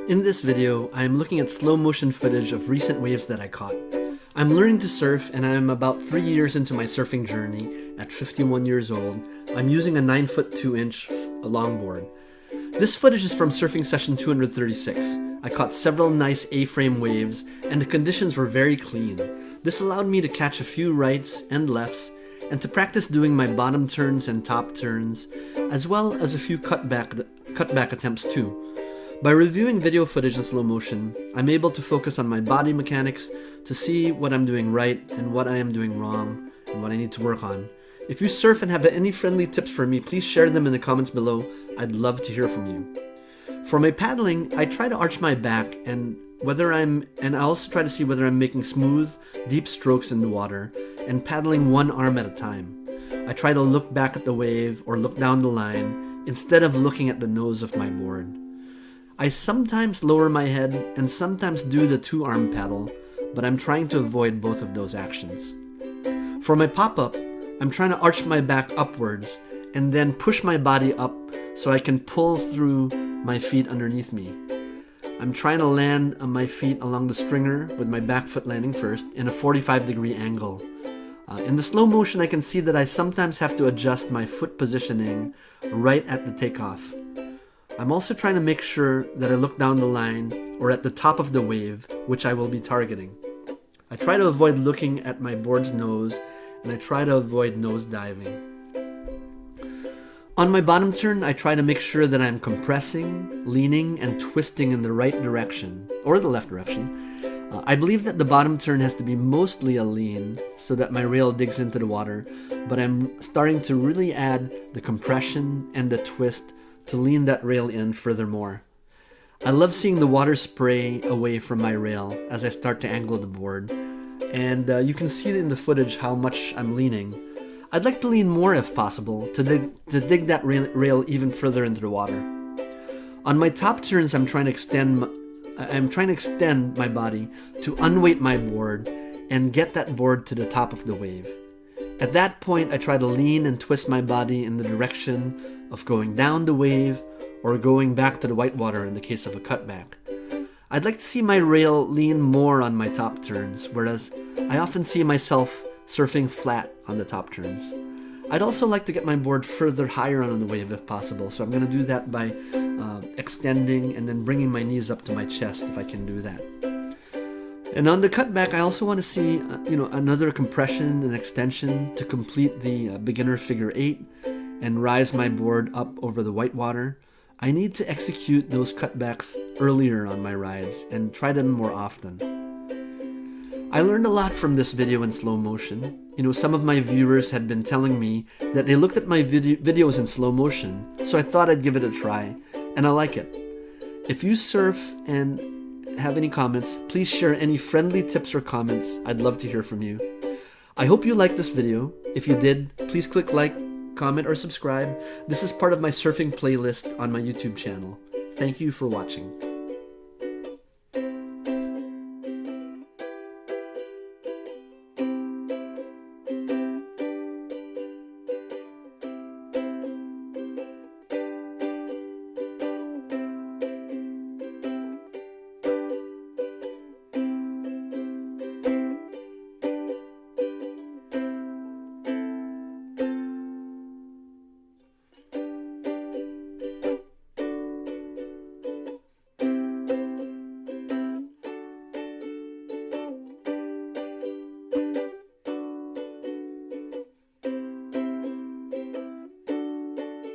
In this video, I am looking at slow motion footage of recent waves that I caught. I'm learning to surf and I am about 3 years into my surfing journey. At 51 years old, I'm using a 9-foot 2-inch longboard. This footage is from surfing session 236. I caught several nice A-frame waves and the conditions were very clean. This allowed me to catch a few rights and lefts and to practice doing my bottom turns and top turns, as well as a few cutback attempts too. By reviewing video footage in slow motion, I'm able to focus on my body mechanics to see what I'm doing right and what I am doing wrong and what I need to work on. If you surf and have any friendly tips for me, please share them in the comments below. I'd love to hear from you. For my paddling, I try to arch my back and I also try to see whether I'm making smooth, deep strokes in the water and paddling one arm at a time. I try to look back at the wave or look down the line instead of looking at the nose of my board. I sometimes lower my head and sometimes do the 2-arm paddle, but I'm trying to avoid both of those actions. For my pop-up, I'm trying to arch my back upwards and then push my body up so I can pull through my feet underneath me. I'm trying to land on my feet along the stringer with my back foot landing first in a 45-degree angle. In the slow motion, I can see that I sometimes have to adjust my foot positioning right at the takeoff. I'm also trying to make sure that I look down the line or at the top of the wave, which I will be targeting. I try to avoid looking at my board's nose and I try to avoid nose diving. On my bottom turn, I try to make sure that I'm compressing, leaning, and twisting in the right direction, or the left direction. I believe that the bottom turn has to be mostly a lean so that my rail digs into the water, but I'm starting to really add the compression and the twist to lean that rail in furthermore. I love seeing the water spray away from my rail as I start to angle the board, and you can see in the footage how much I'm leaning. I'd like to lean more if possible, to dig that rail even further into the water. On my top turns, I'm trying to extend my body to unweight my board and get that board to the top of the wave. At that point, I try to lean and twist my body in the direction of going down the wave or going back to the whitewater in the case of a cutback. I'd like to see my rail lean more on my top turns, whereas I often see myself surfing flat on the top turns. I'd also like to get my board further higher on the wave if possible, so I'm going to do that by extending and then bringing my knees up to my chest if I can do that. And on the cutback, I also want to see another compression and extension to complete the beginner figure 8 and rise my board up over the whitewater. I need to execute those cutbacks earlier on my rides and try them more often. I learned a lot from this video in slow motion. Some of my viewers had been telling me that they looked at my videos in slow motion, so I thought I'd give it a try, and I like it. If you surf and have any comments, please share any friendly tips or comments. I'd love to hear from you. I hope you liked this video. If you did, please click like, comment, or subscribe. This is part of my surfing playlist on my YouTube channel. Thank you for watching.